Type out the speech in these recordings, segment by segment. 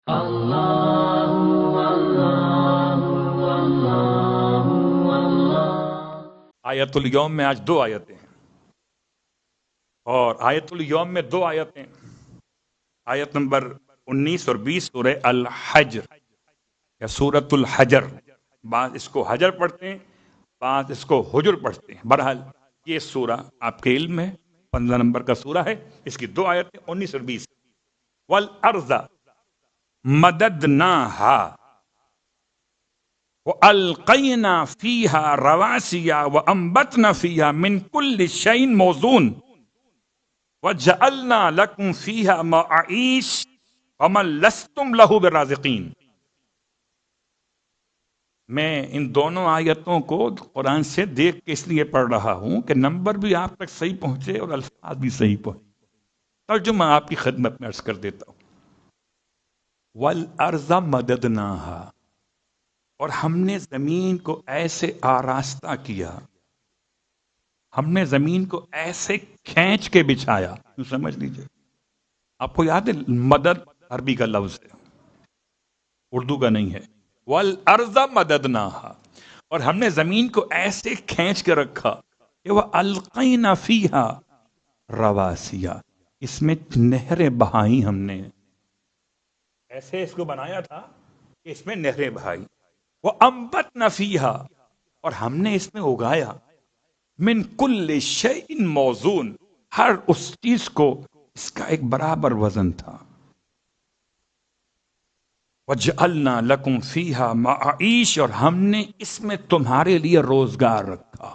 آیت الیوم میں آج 2 آیتیں ہیں، اور آیت الیوم میں 2 آیتیں، آیت نمبر 19 اور 20 سورہ الحجر یا سورۃ الحجر، بعض اس کو حجر پڑھتے ہیں، بعض اس کو حجر پڑھتے ہیں۔ بہرحال یہ سورہ آپ کے علم میں 15 نمبر کا سورہ ہے، اس کی 2 آیتیں 19 اور 20۔ والارض مددناها وَأَلْقَيْنَا فِيهَا رَوَاسِيَ وَأَنبَتْنَا فِيهَا مِنْ كُلِّ شَيْءٍ مَوْزُونٍ وَجَعَلْنَا لَكُمْ فِيهَا مَعَائِشَ وَمَن لَّسْتُمْ لَهُ بِرَازِقِينَ۔ میں ان دونوں آیتوں کو قرآن سے دیکھ کے اس لیے پڑھ رہا ہوں کہ نمبر بھی آپ تک صحیح پہنچے اور الفاظ بھی صحیح پہنچے۔ ترجمہ آپ کی خدمت میں عرض کر دیتا ہوں۔ وَالْأَرْضَ مَدَدْنَاهَا، اور ہم نے زمین کو ایسے آراستہ کیا، ہم نے زمین کو ایسے کھینچ کے بچھایا۔ سمجھ لیجئے، آپ کو یاد ہے مدد عربی کا لفظ ہے، اردو کا نہیں ہے۔ وَالْأَرْضَ مَدَدْنَاهَا، اور ہم نے زمین کو ایسے کھینچ کے رکھا کہ وَأَلْقَيْنَا فِيهَا رَوَاسِيَ، اس میں نہریں بہائی ہم نے، ایسے اس کو بنایا تھا کہ اس میں نہریں بہائی۔ وَأَنبَتْنَا فِيهَا، اور ہم نے اس میں اگایا، من کل شیء موزون، ہر اس چیز کو اس کا ایک برابر وزن تھا۔ وَجَعَلْنَا لَكُمْ فِيهَا مَعَائِشَ، اور ہم نے اس میں تمہارے لیے روزگار رکھا۔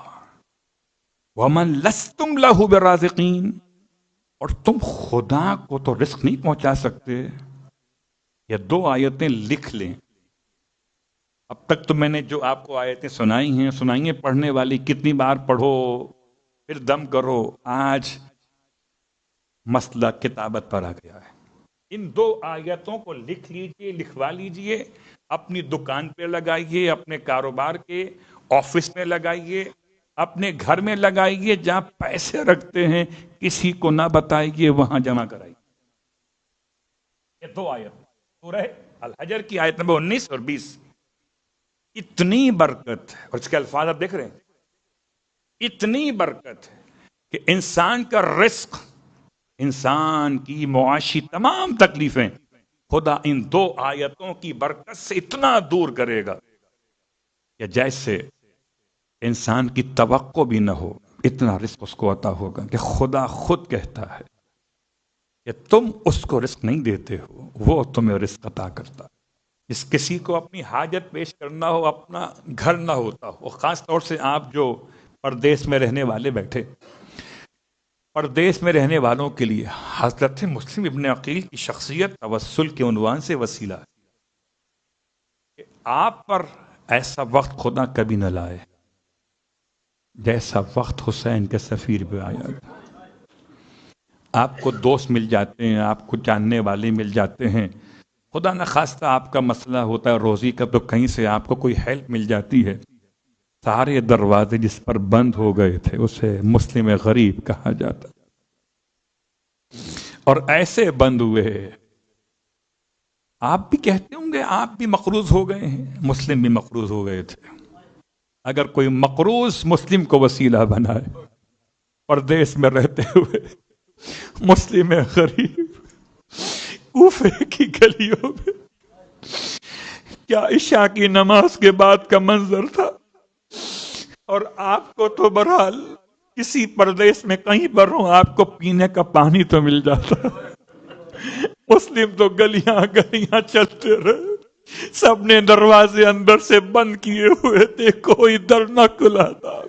وَمَن لَّسْتُمْ لَهُ بِرَازِقِينَ، اور تم خدا کو تو رزق نہیں پہنچا سکتے۔ یہ 2 آیتیں لکھ لیں۔ اب تک تو میں نے جو آپ کو آیتیں سنائی ہیں پڑھنے والی، کتنی بار پڑھو پھر دم کرو، آج مسئلہ کتابت پر آ گیا ہے۔ ان 2 آیتوں کو لکھ لیجئے، لکھوا لیجئے، اپنی دکان پہ لگائیے، اپنے کاروبار کے آفس میں لگائیے، اپنے گھر میں لگائیے، جہاں پیسے رکھتے ہیں کسی کو نہ بتائیے، وہاں جمع کرائیے۔ یہ 2 آیت سورہ الحجر کی آیت نمبر 19 اور 20، اتنی برکت ہے، اور اس کے الفاظ آپ دیکھ رہے ہیں، اتنی برکت ہے کہ انسان کا رزق، انسان کی معاشی تمام تکلیفیں خدا ان 2 آیتوں کی برکت سے اتنا دور کرے گا کہ جیسے انسان کی توقع بھی نہ ہو، اتنا رزق اس کو عطا ہوگا کہ خدا خود کہتا ہے کہ تم اس کو رزق نہیں دیتے ہو، وہ تمہیں رزق عطا کرتا ہے۔ جس کسی کو اپنی حاجت پیش کرنا ہو، اپنا گھر نہ ہوتا ہو، خاص طور سے آپ جو پردیس میں رہنے والے بیٹھے، پردیس میں رہنے والوں کے لیے حضرت مسلم ابن عقیل کی شخصیت توسل کے عنوان سے وسیلہ ہے کہ آپ پر ایسا وقت خدا کبھی نہ لائے جیسا وقت حسین کے سفیر پہ آیا تھا۔ آپ کو دوست مل جاتے ہیں، آپ کو جاننے والے مل جاتے ہیں، خدا نہ خواستہ آپ کا مسئلہ ہوتا ہے روزی کا، تو کہیں سے آپ کو کوئی ہیلپ مل جاتی ہے، سارے دروازے جس پر بند ہو گئے تھے اسے مسلم غریب کہا جاتا، اور ایسے بند ہوئے۔ آپ بھی کہتے ہوں گے آپ بھی مقروض ہو گئے ہیں، مسلم بھی مقروض ہو گئے تھے۔ اگر کوئی مقروض مسلم کو وسیلہ بنائے، پردیس میں رہتے ہوئے مسلم غریب کوفے کی گلیوں میں، کیا عشاء کی نماز کے بعد کا منظر تھا، اور آپ کو تو بہرحال کسی پردیس میں کہیں پر ہوں آپ کو پینے کا پانی تو مل جاتا، مسلم تو گلیاں گلیاں چلتے رہے، سب نے دروازے اندر سے بند کیے ہوئے تھے، کوئی در نہ کھلا تھا۔